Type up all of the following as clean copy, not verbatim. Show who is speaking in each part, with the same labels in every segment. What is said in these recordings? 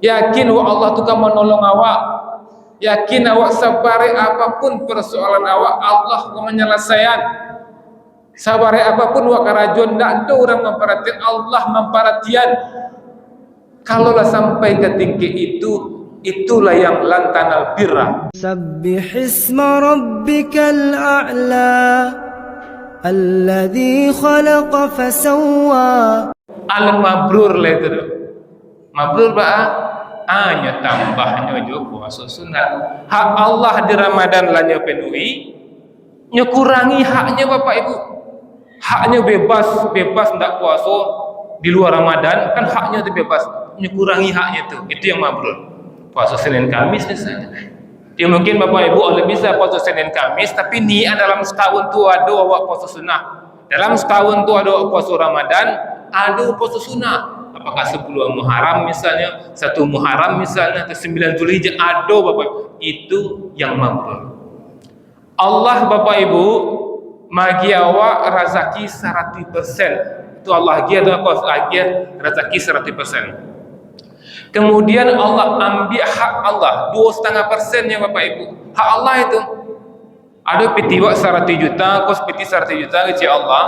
Speaker 1: Yakin bahwa Allah tu kan menolong awak. Yakin awak sabari apapun persoalan awak, Allah akan menyelesaikan. Sabari apapun awak karajon, tak ada orang memperhatikan, Allah memperhatikan. Kalaulah sampai ke tinggi itu, itulah yang lantanal birra.
Speaker 2: Sabbihisma rabbikal a'la alladhi khalaqa fasawwa.
Speaker 1: Al-mabrur lah itu. Mabrur hanya tambahnya juga puasa sunat. Hak Allah di Ramadan lah penuhi, kurangi haknya Bapak Ibu. Haknya bebas tidak puasa di luar Ramadan, kan haknya itu bebas. Kurangi haknya itu yang mabrur. Puasa Senin Kamis misalnya. Dia mungkin Bapak Ibu oleh bisa puasa Senin Kamis, tapi niat dalam setahun tu ada awak puasa sunnah. Dalam setahun tu ada awak puasa Ramadan, ada puasa sunnah. Apakah 10 Muharram misalnya, 1 Muharram misalnya, atau 9 Zulhijjah, ada Bapak Ibu. Itu yang mabrur. Allah Bapak Ibu magi awak rezeki 100%. Itu Allah dia tu apa? Rezeki 100%. Kemudian Allah ambil hak Allah 2,5% ya Bapak Ibu. Hak Allah itu ada piti wak 100 juta, kos piti 100 juta kecil Allah.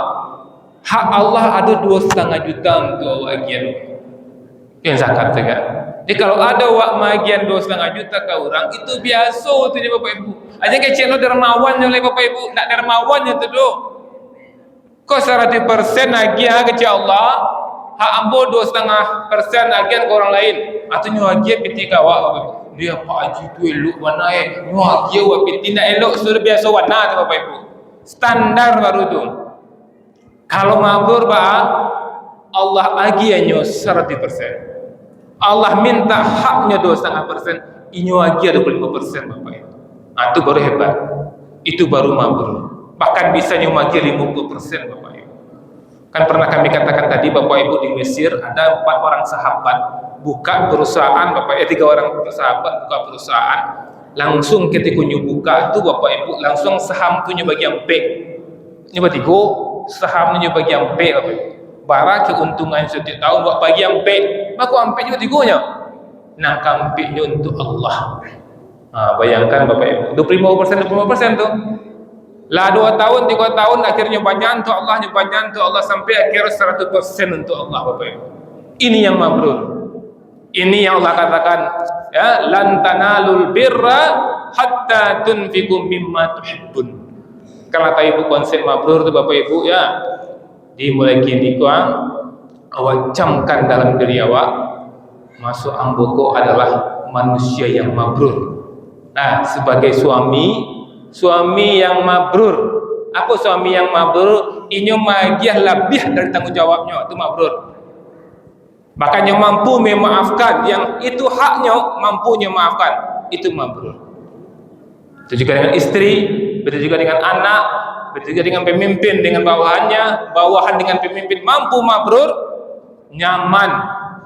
Speaker 1: Hak Allah ada 2,5 juta untuk awak bagian. Yang zakat juga. Jadi kalau ada wak bagian 2,5 juta ke orang, itu biasa tu je Bapak Ibu. Aja kecil lo dermawan oleh Bapak Ibu, nak dermawan tu do. Kos 100% lagi kecil Allah. Hak ambo 2,5% lagi ke orang lain. Atau nyuagia piti kawak. Dia Pak Haji tu elok warna nyuagia wak piti nak elok sudah biasa warna tu Bapak Ibu. Standar baru tu. Kalau mabrur Allah agiannya 100%. Allah minta haknya 2,5%, inyo agia 25% Bapak Ibu. Itu baru hebat. Itu baru mabrur. Bahkan bisa nyumagi 50% Bapak Ibu. Kan pernah kami katakan tadi Bapak Ibu di Mesir ada 4 orang sahabat buka perusahaan Bapak 3 orang sahabat buka perusahaan. Langsung ketika buka itu Bapak Ibu langsung saham tu bagi ampe. Nyoba tigo sahamnya bagi ampe Bapak Ibu. Bara keuntungan setiap tahun buat bagi ampe. Maka ampe juga tigonya. Nang kampenya untuk Allah. Bayangkan Bapak Ibu 25% tu. Lah 2 tahun, 3 tahun akhirnya banyak untuk Allah sampai akhir 100% untuk Allah Bapak Ibu. Ini yang mabrur. Ini yang Allah katakan ya lan tanalul birra hatta tunfiqu mimma tuhibbun. Kalau Ibu konsep mabrur tu Bapak Ibu ya dimulai kini kuang awak camkan dalam diri awak masuk amboko adalah manusia yang mabrur. Nah, sebagai suami yang mabrur. Apa suami yang mabrur? Inyo magiah lebih dari tanggung jawabnya, itu mabrur. Bahkan yang mampu memaafkan, yang itu haknya mampunya maafkan, itu mabrur. Itu juga dengan istri, begitu juga dengan anak, begitu juga dengan pemimpin, dengan bawahan dengan pemimpin mampu mabrur, nyaman,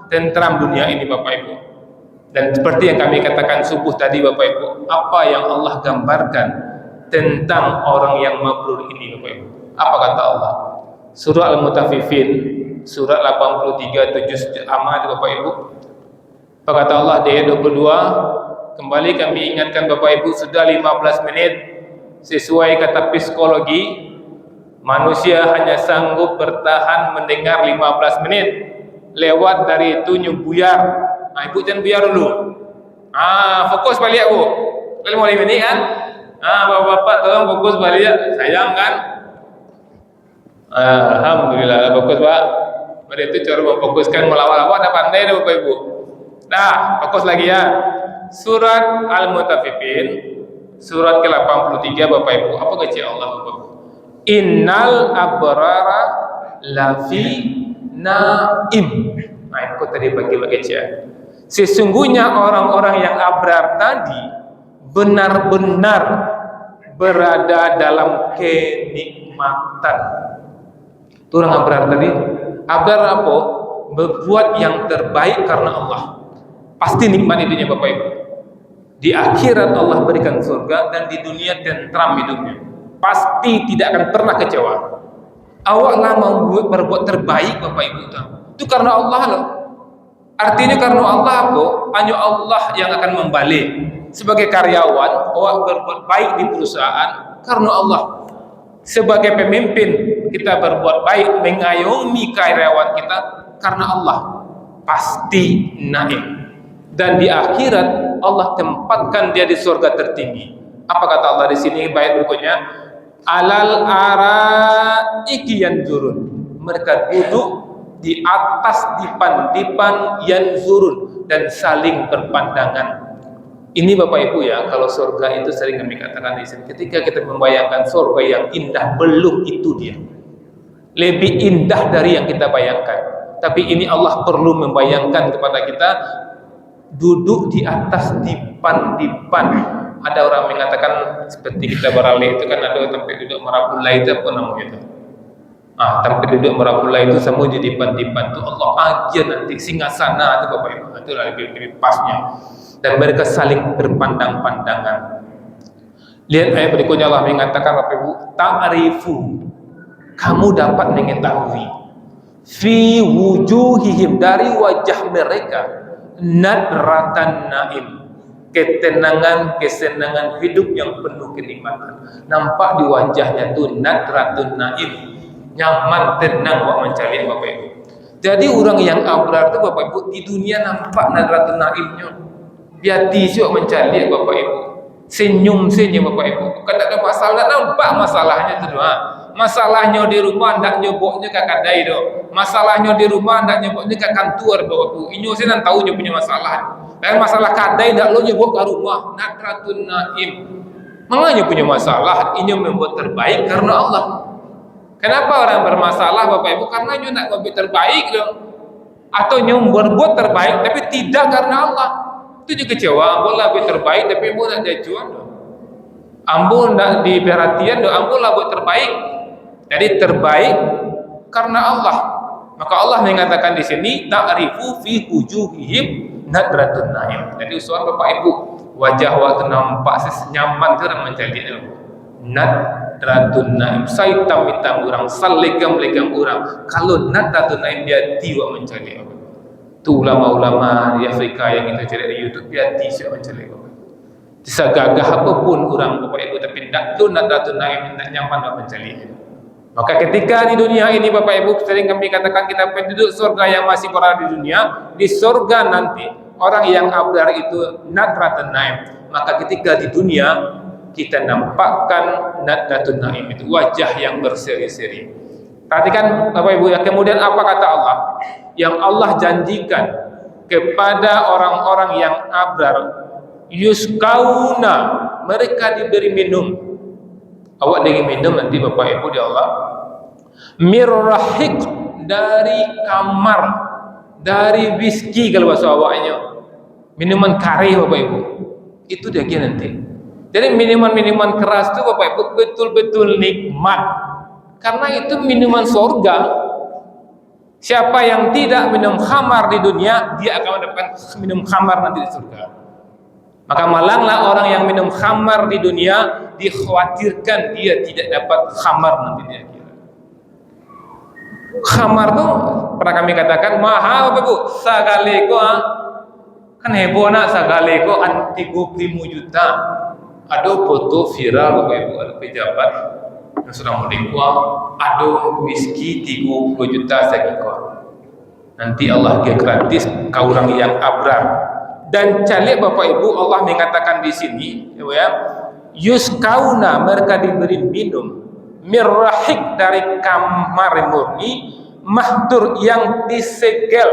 Speaker 1: tentram dunia ini Bapak Ibu. Dan seperti yang kami katakan subuh tadi Bapak Ibu, apa yang Allah gambarkan tentang orang yang mabrur ini Bapak Ibu. Apa kata Allah? Surah Al-Mutaffifin, surah 83 7 Ahmad Bapak Ibu. Apa kata Allah di ayat 22? Kembali kami ingatkan Bapak Ibu sudah 15 menit. Sesuai kata psikologi, manusia hanya sanggup bertahan mendengar 15 menit. Lewat dari itu nyubuyar. Ibu jangan buyar dulu. Fokus balik Bu. Kalau mau 5 menit kan? Bapak-bapak tolong fokus balik, sayang kan? Alhamdulillah fokus Pak. Pada itu cara memfokuskan melawat-lawat dah pandai dah Bapak Ibu. Nah, fokus lagi ya. Surat Al-Mutaffifin, surat ke-83 Bapak Ibu. Apa kecil Allah Bapak Ibu? Innal abrara lafi naim. Nah, itu tadi bagi kecil. Sesungguhnya orang-orang yang abrar tadi benar-benar berada dalam kenikmatan. Itu orang abrar tadi. Abrar apa? Berbuat yang terbaik karena Allah. Pasti nikmat hidupnya Bapak Ibu. Di akhirat Allah berikan surga dan di dunia tentram hidupnya. Pasti tidak akan pernah kecewa. Awaklah mau berbuat terbaik Bapak Ibu. Itu karena Allah loh. Artinya karena Allah apa? Hanya Allah yang akan membalik. Sebagai karyawan, awak berbuat baik di perusahaan karena Allah. Sebagai pemimpin, kita berbuat baik mengayomi karyawan kita karena Allah. Pasti naik. Dan di akhirat Allah tempatkan dia di surga tertinggi. Apa kata Allah di sini bait berikutnya? Alal araiki yanzurun. Mereka duduk di atas dipan-dipan yanzurun dan saling berpandangan. Ini Bapak Ibu ya, kalau surga itu sering kami katakan di sini. Ketika kita membayangkan surga yang indah, belum itu dia. Lebih indah dari yang kita bayangkan. Tapi ini Allah perlu membayangkan kepada kita duduk di atas dipan-dipan. Ada orang mengatakan seperti kita beralih itu kan ada tempat duduk marabula itu apa namanya itu? Tempat duduk marabula itu semua di dipan-dipan itu Allah aja nanti singgasana itu Bapak Ibu. Itu lebih pasnya. Dan mereka saling berpandang-pandangan. Lihat ayat berikutnya Allah mengatakan Bapak Ibu, ta'rifu, kamu dapat mengetahui fi wujuhihim, dari wajah mereka, nadratan naim, ketenangan, kesenangan hidup yang penuh kenikmatan. Nampak di wajahnya tuh nadratun naim, nyaman, tenang buat mencari Bapak Ibu. Jadi orang yang abrar itu Bapak Ibu di dunia nampak nadratun naimnya. Biati siok mencari Bapak Ibu. Senyum saja Bapak Ibu. Bukan ada masalah, nampak masalahnya tu doa. Masalahnya di rumah ndak nyeboknya ke kadai do. Masalahnya di rumah ndak nyeboknya ke kantor Bapak Ibu. Inyo saya nan tahu punya masalah. Dan masalah kadai ndak lo nyebok ke rumah. Nadratun naim. Manganya punya masalah, inyo membuat terbaik karena Allah. Kenapa orang bermasalah Bapak Ibu? Karena inyo nak membuat terbaik do. Atau inyo berbuat terbaik tapi tidak karena Allah. Itu juga kecewa, ambo lah buat terbaik tapi ambo nak jajuan do. Ambo nak di perhatian do, ambo lah buat terbaik. Jadi terbaik karena Allah. Maka Allah mengatakan di sini ta'rifu fi wujuhihim nadratun naim. Jadi usulan Bapak Ibu, wajah waktu nampak nyaman itu orang menjadi nadratun naim. Saya hitam orang, salegam-legam orang. Kalau nadratun naim dia tiwa menjadi apa? Tu ulama-ulama di Afrika yang kita cari di YouTube dia tiwa menjadi apa? Segagah apapun orang Bapak Ibu tapi tidak tu nadratun naim tidak nyaman menjadi. Maka ketika di dunia ini Bapak Ibu sering kami katakan kita penduduk surga yang masih berada di dunia, di surga nanti orang yang abrar itu nadratun naim. Maka ketika di dunia kita nampakkan nadratun naim itu wajah yang berseri-seri. Perhatikan Bapak Ibu ya, kemudian apa kata Allah? Yang Allah janjikan kepada orang-orang yang abrar, yuskauna, mereka diberi minum. Awak dengan minum nanti Bapak Ibu di Allah mirrahik, dari kamar, dari whisky kalau bahasa awaknya, minuman kari Bapak Ibu, itu dia nanti. Jadi minuman-minuman keras itu Bapak Ibu betul-betul nikmat karena itu minuman surga. Siapa yang tidak minum khamar di dunia, dia akan mendapatkan minum khamar nanti di surga. Maka malanglah orang yang minum khamar di dunia, dikhawatirkan dia tidak dapat khamar nanti di akhirat. Khamar tu pernah kami katakan mahal Bapak Ibu, sagale ko kan heboh nak sagale ko 35 juta. Ada foto viral Bapak Ibu, ada pejabat yang sudah menikah, ada whisky 30 juta sekor. Nanti Allah dia gratis ke orang yang abrar. Dan calik Bapak Ibu Allah mengatakan di sini ya, yuskauna, mereka diberi minum mirrahik, dari kamar murni, mahdur, yang disegel,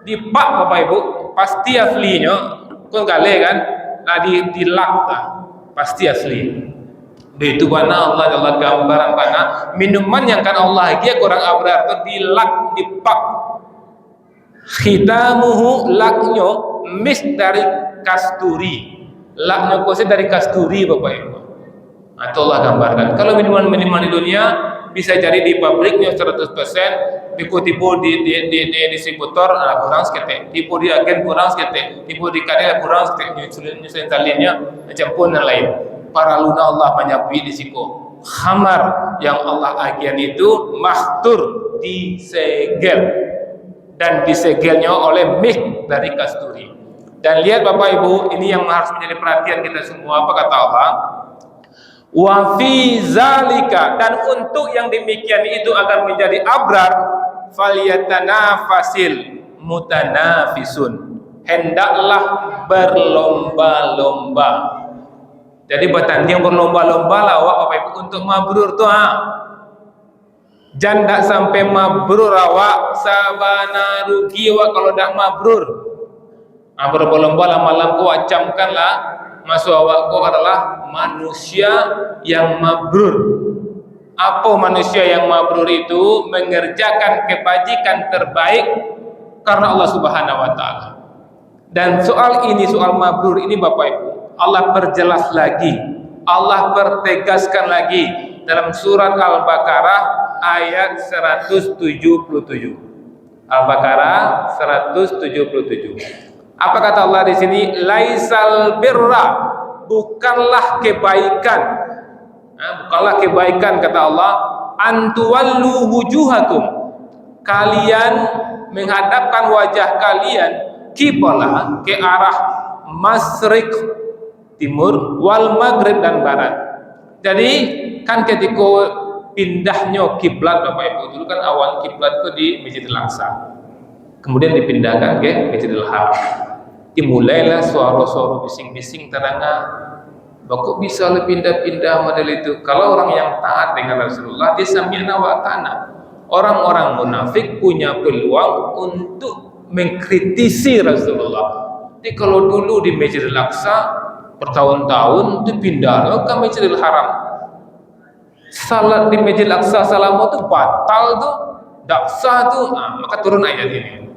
Speaker 1: dipak Bapak Ibu, pasti aslinya kau gale kan, nah dilak pasti asli. Itu mana Allah adalah gambaran mana minuman yang kan Allah dia kurang abrar itu dilak, dipak, khitamuhu, laknyo mis dari kasturi, laknya kuasa dari kasturi Bapak Ibu. Atau Allah gambarkan. Kalau minuman-minuman di dunia bisa jadi di pabriknya 100%, tipu-tipu di distributor kurang seketik, tipu di agen kurang seketik, tipu di kadang kurang seketik, nyusun talinnya macam pun yang lain. Para luna Allah menyapi di siku. Khamar yang Allah agian itu mahtur, disegel, dan disegelnya oleh mik dari kasturi. Dan lihat Bapak Ibu, ini yang harus menjadi perhatian kita semua. Apa kata Allah? Wa fi zalika, dan untuk yang demikian itu agar menjadi abrar, falyatanafasil mutanafisun, hendaklah berlomba-lomba. Jadi bertanding berlomba-lomba lah Bapak Ibu untuk mabrur tu Jangan tak sampai mabrur awak, sabana rugi awak kalau tak mabrur. Berlomba lama-lama kau acamkanlah masuk awak kau adalah manusia yang mabrur. Apa manusia yang mabrur itu? Mengerjakan kebajikan terbaik karena Allah Subhanahu wa taala. Dan soal ini, soal mabrur ini Bapak Ibu, Allah perjelas lagi, Allah pertegaskan lagi dalam surat Al-Baqarah ayat 177. Al-Baqarah 177. Apa kata Allah di sini? Laisal birra, bukanlah kebaikan. Bukanlah kebaikan kata Allah, antuwallu wujuhakum, kalian menghadapkan wajah kalian qiblah ke arah masyriq timur wal maghrib dan barat. Jadi kan ketika pindahnya kiblat Bapak Ibu, dulu kan awal kiblat itu di Masjidil Aqsa, kemudian dipindahkan ke Masjidil Haram. Dimulailah suara-suara bising-bising teranga, kok bisa le pindah-pindah model itu? Kalau orang yang taat dengan Rasulullah, dia sami'na wa ta'na. Orang-orang munafik punya peluang untuk mengkritisi Rasulullah. Jadi kalau dulu di Masjidil Aqsa bertahun-tahun itu pindah ke Masjidil Haram. Salat di Masjidil Aqsa salam itu batal tuh, tidak sah tuh. Maka turun ayat ini.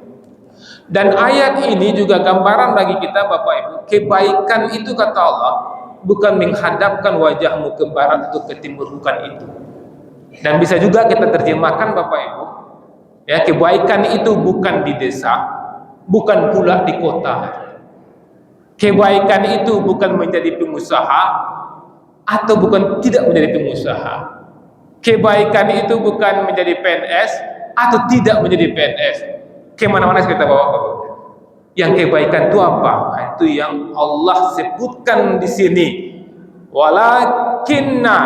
Speaker 1: Dan ayat ini juga gambaran bagi kita Bapak Ibu, kebaikan itu kata Allah bukan menghadapkan wajahmu ke barat atau ke timur, bukan itu. Dan bisa juga kita terjemahkan Bapak Ibu, ya, kebaikan itu bukan di desa, bukan pula di kota. Kebaikan itu bukan menjadi pengusaha atau bukan tidak menjadi pengusaha. Kebaikan itu bukan menjadi PNS atau tidak menjadi PNS. Kemana-mana kita bawa. Yang kebaikan itu apa? Itu yang Allah sebutkan di sini. Walakinna,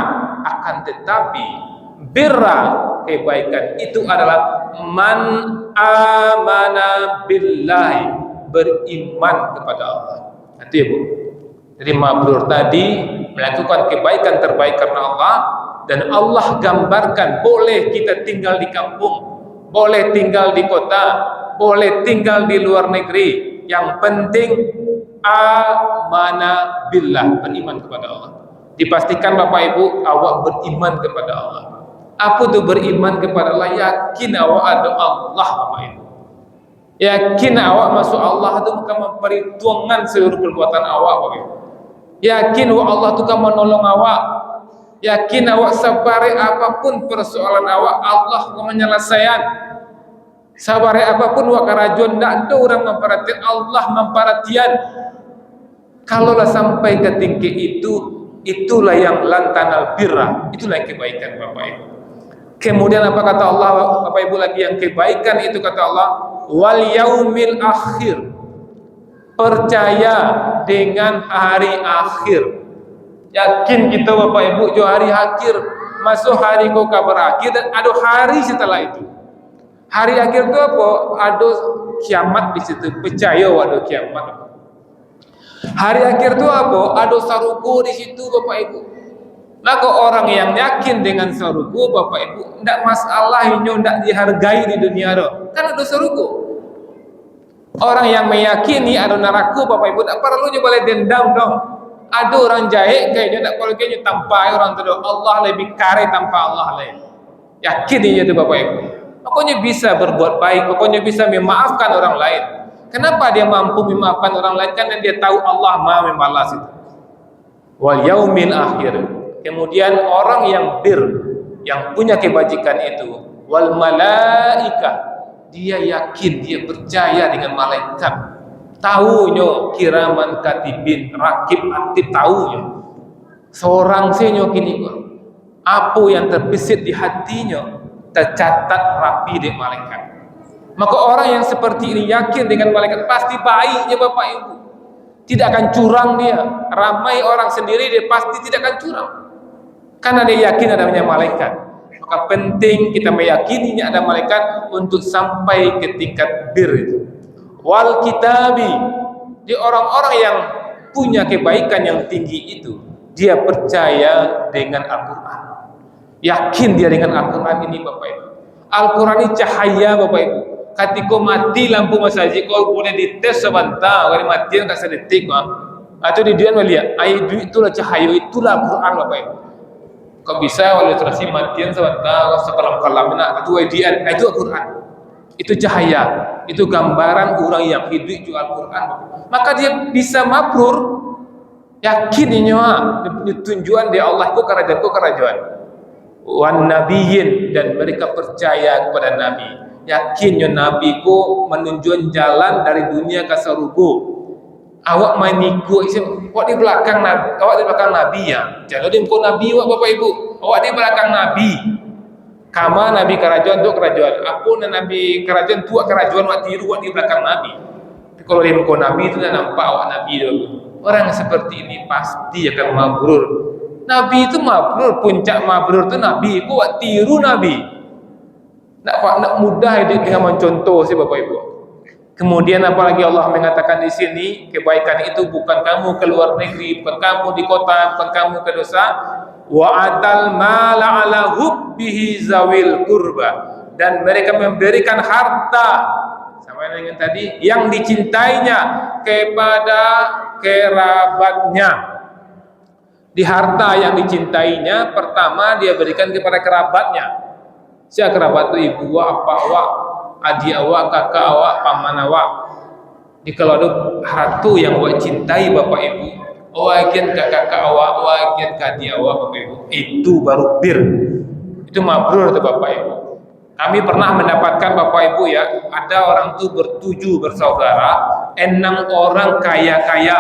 Speaker 1: akan tetapi birra, kebaikan itu adalah man amana billahi, beriman kepada Allah. Itu ya Bu. Jadi mabrur tadi melakukan kebaikan terbaik karena Allah, dan Allah gambarkan boleh kita tinggal di kampung, boleh tinggal di kota, boleh tinggal di luar negeri, yang penting amana billah, beriman kepada Allah. Dipastikan Bapak Ibu awak beriman kepada Allah. Apa itu beriman kepada Allah? Yakin awak ada Allah Bapak Ibu. Yakin awak masuk Allah itu bukan memperhitungkan seluruh perbuatan awak Bapak Ibu. Yakin bahwa Allah itu akan menolong awak. Yakin awak sabari apapun persoalan awak, Allah akan menyelesaikan. Sabari apapun wak karajon, tak ada orang memperhatikan, Allah memperhatikan. Kalaulah sampai ke tinggi itu, itulah yang lantanal birra, itulah yang kebaikan Bapak Ibu. Kemudian apa kata Allah Bapak Ibu lagi, yang kebaikan itu kata Allah, wal yaumil akhir, percaya dengan hari akhir. Yakin kita Bapak Ibu jo hari akhir, masuk hari kau kabar akhir, dan ada hari setelah itu. Hari akhir itu apa? Ada kiamat di situ, percaya ada kiamat. Hari akhir itu apa? Ada saruku di situ Bapak Ibu. Maka orang yang yakin dengan saruku Bapak Ibu, tidak masalah ini tidak dihargai di dunia roh, kan ada saruku. Orang yang meyakini ada neraka Bapak Ibu, tidak perlu boleh dendam dong. Ada orang jahit kayaknya tidak perlu kayaknya tanpa orang itu, Allah lebih kare tanpa Allah lain. Yakin ini itu Bapak Ibu. Pokoknya bisa berbuat baik, pokoknya bisa memaafkan orang lain. Kenapa dia mampu memaafkan orang lain? Karena dia tahu Allah Maha membalas itu. Wal yaumil akhir. Kemudian orang yang yang punya kebajikan itu, wal malaika, dia yakin, dia percaya dengan malaikat. Tahunya kiraman katibin, rakib atib, tahunya. Seorang senyo kini kok. Apa yang terbesit di hatinya tercatat rapi di malaikat. Maka orang yang seperti ini yakin dengan malaikat pasti baiknya Bapak Ibu. Tidak akan curang dia. Ramai orang sendiri dia pasti tidak akan curang. Karena dia yakin adanya malaikat. Maka penting kita meyakininya ada malaikat untuk sampai ke tingkat bir itu. Wal kitabi, di orang-orang yang punya kebaikan yang tinggi itu, dia percaya dengan Al-Quran. Yakin dia dengan Al-Quran ini Bapak Ibu. Al-Quran ini cahaya Bapak Ibu. Ketika mati lampu masjid, kalau boleh dites sebentar, kalau mati kan sedetik, atau di dia melihat, itulah cahaya, itulah Al-Quran Bapak Ibu. Kau bisa walau terasi matian sebentar sekalam-kalam nak itu idean itu Al-Quran, itu cahaya, itu gambaran orang yang hidup juga Al-Quran. Maka dia bisa mabrur, yakin ini tunjuan dia Allah ku kerajaan wan nabiyyin, dan mereka percaya kepada nabi, yakinnya nabi ku menunjukkan jalan dari dunia ke surga. Awak main ikut, awak di belakang nabi, awak di belakang nabi ya. Jangan dia ikut nabi awak Bapak Ibu. Awak di belakang nabi. Kama nabi kerajaan tu kerajaan. Apa nabi kerajaan tu kerajaan awak tiru awak di belakang nabi. Tapi kalau dia ikut nabi itu dah nampak awak nabi dulu. Orang seperti ini pasti akan mabrur. Nabi itu mabrur, puncak mabrur tu nabi. Kau awak tiru nabi. Nak mudah hidup dengan mencontoh si Bapak Ibu. Kemudian apalagi Allah mengatakan di sini, kebaikan itu bukan kamu ke luar negeri, bukan kamu di kota, bukan kamu ke dosa. Wa atal mala ala hubbihi zawil qurba, dan mereka memberikan harta sama dengan tadi yang dicintainya kepada kerabatnya. Di harta yang dicintainya, pertama dia berikan kepada kerabatnya. Siapa kerabat itu? Ibu awak, apa awak, adik awak, kakak awak, paman awak. Jadi kalau ada harta yang awak cintai Bapak Ibu, awak akan ke kakak awak, awak akan ke adik awak Bapak Ibu, itu baru bir. Itu mabrur tu Bapak Ibu. Kami pernah mendapatkan Bapak Ibu ya, ada orang tu bertujuh bersaudara, 6 orang kaya-kaya,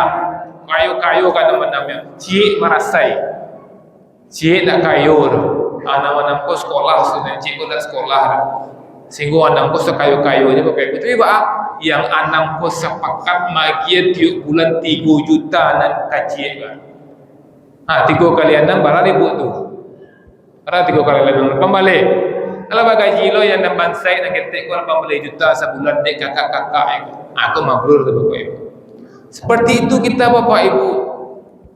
Speaker 1: kayu-kayu kan namanya, cik merasai, cik nak kayu tu, anak-anak ko sekolah sudah, cik ko nak sekolah tu. Sehingga anakku sekayu-kayunya Bapak Ibu. Tapi Pak, yang anakku sepakat magia tiap bulan 3 juta dan kaji kan. 3 kali 6 berapa ribu tu? Berapa 3 kali 6 kembali. Kalau bagaji lo yang nampan saya nak ketik ko 18 juta sebulan dek kakak-kakak ya. Aku mabrur tu Bapak Ibu. Seperti itu kita Bapak Ibu.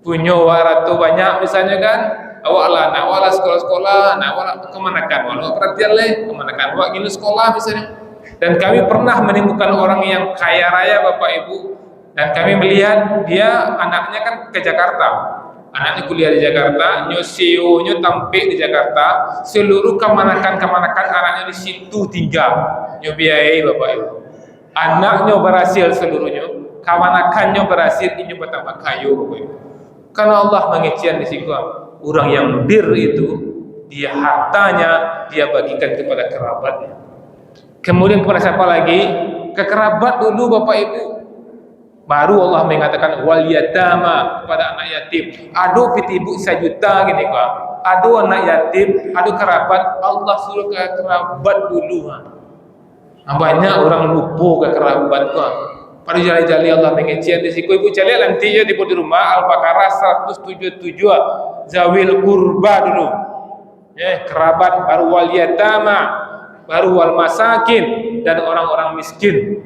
Speaker 1: Punya waratu banyak misalnya kan. Awak lah, nak awak lah sekolah-sekolah, nak awak lah kemanakan, awak perhatian lah, kemanakan awak gini sekolah misalnya. Dan kami pernah menemukan orang yang kaya raya Bapak Ibu, dan kami melihat dia anaknya kan ke Jakarta, anaknya kuliah di Jakarta, nyo tampik di Jakarta, seluruh kemanakan anaknya di situ tinggal, nyo biayai Bapak Ibu. Anaknya berhasil seluruhnya, kemanakannya berhasil, ini bertambah kayu Bapak Ibu. Karena Allah mengecian di situ. Orang yang bir itu, dia hartanya dia bagikan kepada kerabatnya. Kemudian kepada siapa lagi? Ke kerabat dulu Bapak Ibu. Baru Allah mengatakan wal yatama, kepada anak yatim. Aduh piti ibu 1 juta gini Pak. Aduh anak yatim, aduh kerabat, Allah suruh ke kerabat dulu. Banyak orang lupa ke kerabat Pak. Pada jali-jali Allah mengecian di situ. Ibu cari nanti ya di rumah Al-Baqarah 177 zawil kurba dulu, kerabat, baru wal yatama, baru wal masakin, dan orang-orang miskin.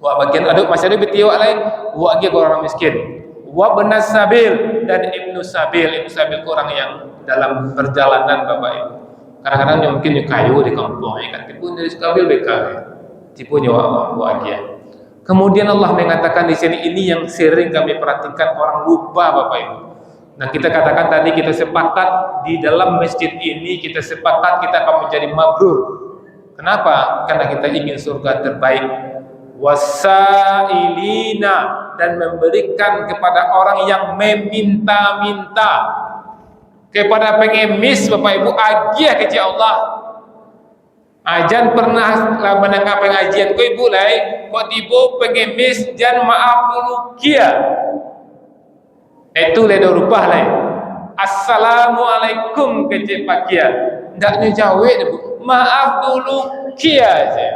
Speaker 1: Wah bagian aduk masih ada betiwak lain, wah lagi orang miskin. Wa benas sabil, dan ibnu sabil orang yang dalam perjalanan Bapak Ibu. Kadang-kadang mungkin kayu di kampung, kan tipu dari sabil BKW, tipu nyawa bahagia. Kemudian Allah mengatakan di sini, ini yang sering kami perhatikan orang lupa Bapak Ibu. Nah kita katakan tadi, kita sepakat di dalam masjid ini, kita sepakat kita akan menjadi mabrur. Kenapa? Karena kita ingin surga terbaik. Wasailina, dan memberikan kepada orang yang meminta-minta, kepada pengemis Bapak Ibu, agiah kecil Allah. Ajan pernah mendengar pengajian ko Ibu lai, kok tiba pengemis jan maaf dulu kia. Itu ledo rupah lai. Assalamualaikum kecik pakia. Ndaknya jawab Ibu. Maaf dulu kia aja.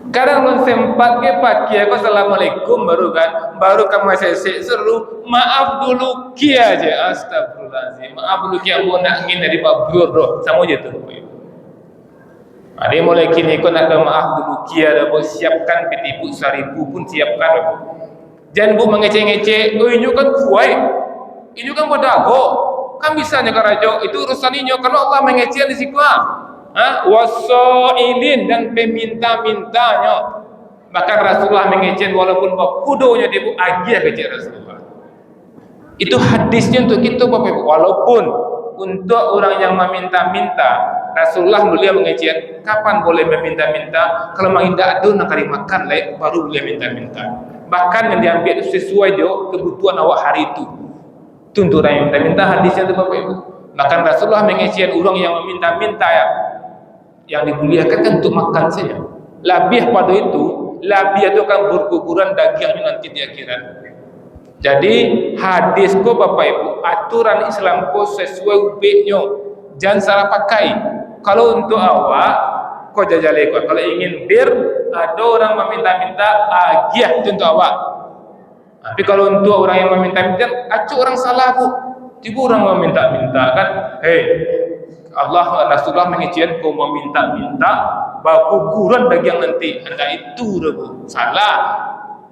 Speaker 1: Kadang belum sempat ke pakai aku assalamualaikum baru kamu seru maaf dulu kia aja astagfirullahaladzim maaf dulu kia aku nak ingin dari Pak Bro doh sama aja tu. Ada mulai kini kau nak ada maaf dulu kia dah buat siapkan petipu 1000 pun siapkan. Jangan bu mengecek-ngecek, oh ini kan kuai, ini kan bodago, kan bisa nyekarajo itu urusan ini kalau Allah mengecek di situ wasoilin dan peminta-mintanya. Bahkan Rasulullah mengecek walaupun kudonya dia agia kecek Rasulullah. Itu hadisnya untuk kita Bapak Ibu. Walaupun untuk orang yang meminta-minta, Rasulullah beliau mengecek kapan boleh meminta-minta. Kalau tidak ada nak kali makan baru boleh minta-minta. Bahkan yang diambil itu sesuai jo kebutuhan awak hari itu. Itu untuk orang yang minta-minta hadisnya itu Bapak Ibu. Bahkan Rasulullah mengecek orang yang meminta-minta yang dimuliakan kan untuk makan saja. Lebih pada itu, lebih itu akan berguguran dagingnya nanti di akhirat. Jadi hadisku Bapak Ibu, aturan Islamku sesuai ubeknya. Jangan salah pakai. Kalau untuk awak, kau jajale kau. Kalau ingin ada orang meminta-minta, agiah itu untuk awak. Tapi kalau untuk orang yang meminta-minta, acu orang salah bu. Tiba orang meminta-minta kan, Allah Rasulullah mengecek kau meminta-minta baku guran daging nanti anda itu rebu salah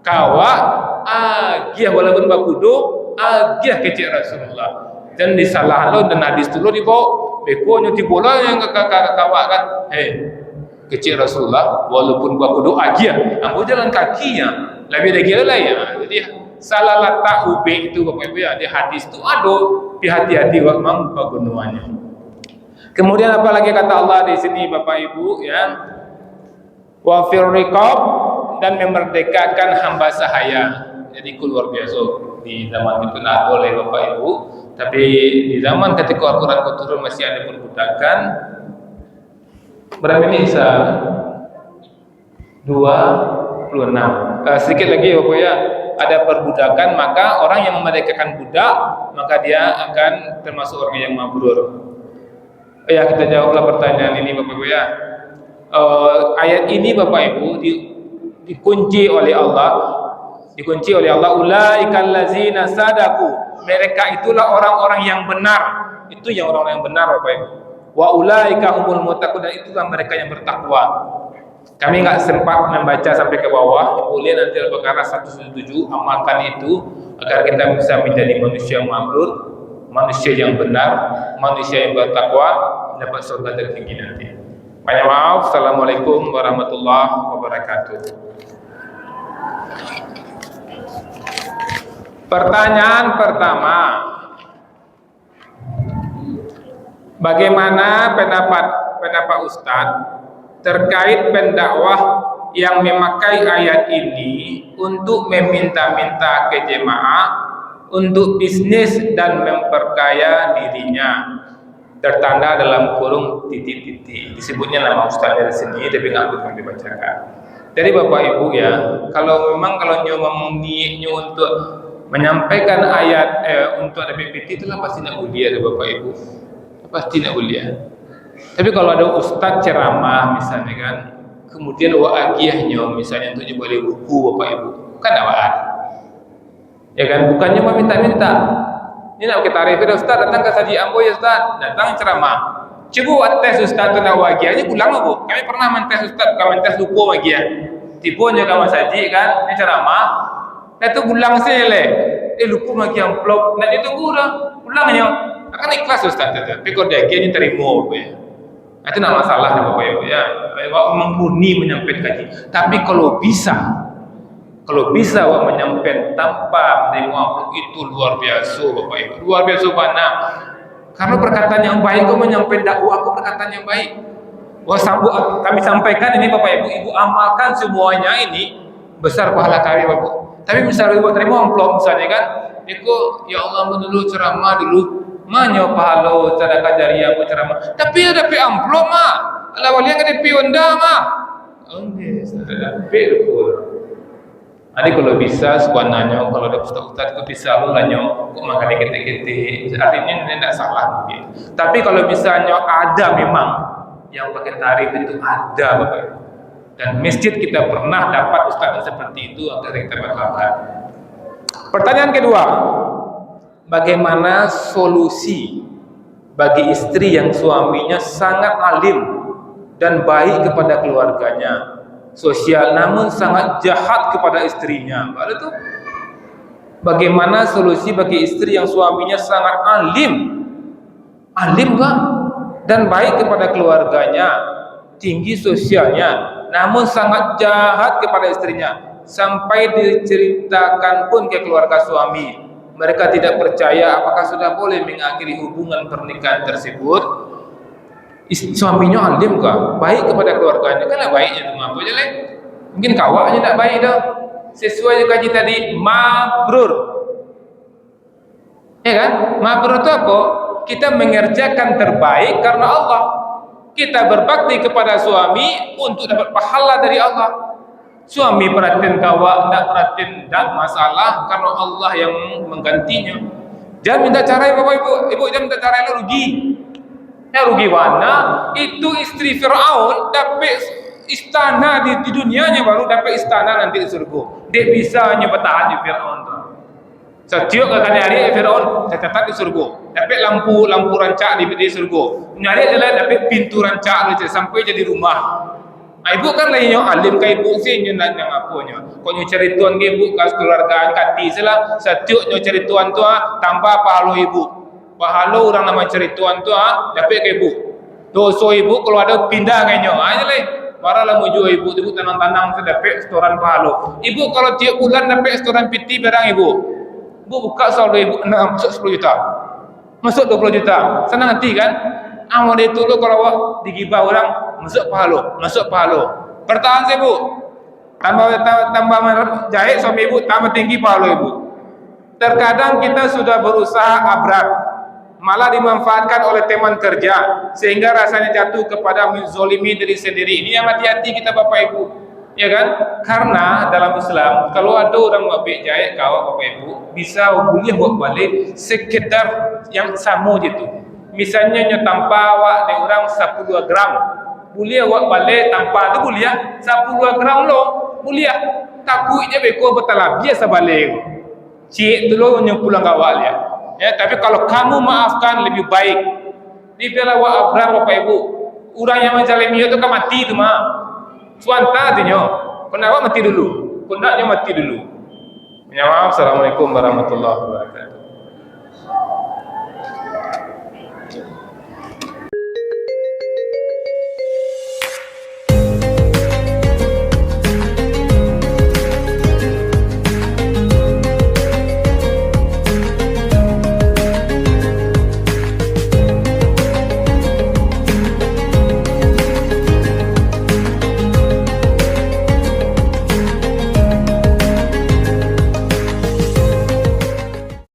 Speaker 1: kawa agiah walaupun bakudo agiah kecek Rasulullah dan disalah lo dan hadis tu lo dibawa beko nyuti bola yang kawa kan kecek Rasulullah walaupun bakudo agiah aku jalan kakinya lebih lagi lah ya jadi salah letak ube itu Bapak Ibu ya di hadis tu ada hati-hati wak mang pagunuannya. Kemudian apa lagi kata Allah di sini Bapak Ibu ya? Wa fir riqab dan memerdekakan hamba sahaya. Jadi luar biasa di zaman itu tidak boleh Bapak Ibu, tapi di zaman ketika Al-Qur'an turun masih ada perbudakan. Berapa ini Isa? 26. Sedikit lagi Bapak ya, ada perbudakan maka orang yang memerdekakan budak maka dia akan termasuk orang yang mabrur. Ya kita jawablah pertanyaan ini Bapak Ibu ya. Ayat ini Bapak Ibu dikunci oleh Allah. Ulaikal ladzina sadaku. Mereka itulah orang-orang yang benar. Itu yang orang-orang yang benar Bapak Ibu. Wa ulaika humul muttaqun dan itulah mereka yang bertakwa. Kami enggak sempat membaca sampai ke bawah. Boleh nanti Al-Baqarah 117 amalkan itu agar kita bisa menjadi manusia yang mabrur. Manusia yang benar, manusia yang bertakwa dapat surga tertinggi nanti. Banyak maaf. Assalamualaikum warahmatullahi wabarakatuh. Pertanyaan pertama, bagaimana pendapat Ustadz terkait pendakwah yang memakai ayat ini untuk meminta-minta ke jemaah untuk bisnis dan memperkaya dirinya, tertanda dalam kurung titik-titik. Disebutnya nama Ustaznya di sini, tapi nggak perlu dibacakan. Jadi Bapak Ibu ya, kalau niatnya untuk menyampaikan ayat untuk ada PPT itulah pasti nak ulia ada Bapak Ibu, pasti nak ulia. Tapi kalau ada Ustaz ceramah misalnya kan, kemudian waagiyahnya misalnya untuk jual buku Bapak Ibu, kan awak. Ya kan, bukannya meminta-minta. Ini nak kita tarif Ustaz datang ke Saji Ambo ya Ustaz, datang ceramah. Coba tes Ustaz tu nak wagiahnya pulang aku. Kami pernah mentes Ustaz, kami mentes lupa wagiah. Tipunya kamu saji kan, ini ceramah. Itu pulang sele. Lupa lagi amplop. Nak ditunggu dah. Pulangnya. Akan ikhlas Ustaz tu. Tapi kalau dia ni terima apa ya. Itu nak masalah Bapak Ibu ya. Bapak murni menyampaikan kaji. Tapi kalau bisa awak menyampaikan tanpa menerima amplop itu luar biasa Bapak Ibu. Luar biasa mana? Karena perkataan yang baik kau menyampaikan dakwah aku perkataan yang baik. Kami sampaikan ini Bapak Ibu, Ibu amalkan semuanya ini besar pahala kami Bapak. Tapi misalnya Ibu terima amplop misalnya kan, Iku ya Allah dulu ceramah dulu, manyo pahala sedekah jariah aku ceramah. Tapi ada amplop mah. Lawal yang ada pionda mah. Oke, ada betul. Ada kalau bisa sebenarnya kalau ada ustaz-ustaz itu bisa ulangnya kok makan dikit-dikit artinya ini tidak salah mungkin. Tapi kalau misalnya ada memang yang pakai tarif itu ada Bapak Ibu. Dan masjid kita pernah dapat ustaz seperti itu agar kita bertambah. Pertanyaan kedua, bagaimana solusi bagi istri yang suaminya sangat alim dan baik kepada keluarganya, sosial, namun sangat jahat kepada istrinya? Itu bagaimana solusi bagi istri yang suaminya sangat alim kan, dan baik kepada keluarganya, tinggi sosialnya, namun sangat jahat kepada istrinya, sampai diceritakan pun ke keluarga suami. Mereka tidak percaya apakah sudah boleh mengakhiri hubungan pernikahan tersebut. Suaminya alim kah? Baik kepada keluarganya, kan baiknya itu apa aja leh? Mungkin kawaknya tak baik dah. Sesuai dengan kaji tadi, mabrur. Ya kan? Mabrur itu apa? Kita mengerjakan terbaik karena Allah. Kita berbakti kepada suami untuk dapat pahala dari Allah. Suami perhatian kawak, tak perhatian, tak masalah, karena Allah yang menggantinya. Jangan minta cerai bapak ibu. Ibu jangan minta cerai, rugi. Ya rugi mana? Itu istri Fir'aun dapat istana di dunianya, baru dapat istana nanti di surga. Dia bisa hanya bertahan di Fir'aun. Setiap kali hari Fir'aun saya tetap di surga. Dapat lampu rancak di surga. Nyari jalan dapat pintu rancak sampai jadi rumah. Ibu kan lainnya alim ke ibu sih nak yang apanya. Kau nyo cari tuan ke ibu kas keluarga kati sela. Setiap nyo cari tuan tu tambah pahala ibu. Pahala orang nama cari tuan tu dapat ke ibu. Dosa ibu kalau ada pindah ke nyo. Aja le. Paralah muju ibu tanang-tanang dapat setoran pahala. Ibu kalau tiap bulan dapat setoran piti barang ibu. Bu buka saldo ibu masuk 10 juta. Masuk 20 juta. Senang hati kan? Amal itu lo kalau digibah orang masuk pahala. Bertahan sih bu. Tambah jahit suami ibu, tambah tinggi pahala ibu. Terkadang kita sudah berusaha abrak, malah dimanfaatkan oleh teman kerja sehingga rasanya jatuh kepada menzolimi diri sendiri. Ini yang hati-hati kita bapak ibu. Ya kan? Karena dalam Islam kalau ada orang mabik jahit kawak bapak ibu bisa boleh buat balik sekedar yang sama gitu. Misalnya nyo tanpa awak de orang 10 gram, boleh awak balik tanpa tu boleh 10 gram lo, boleh. Takutnya beko bertalah biasa balik. Cik tu lo nyo pulang awak dia. Ya, tapi kalau kamu maafkan lebih baik. Di bila awak abram bapak ibu, orang yang menjalimi itu kan mati tu mah. Suanta tu nyo. Kenapa mati dulu? Pundaknya mati dulu. Maaf. Assalamualaikum warahmatullahi wabarakatuh.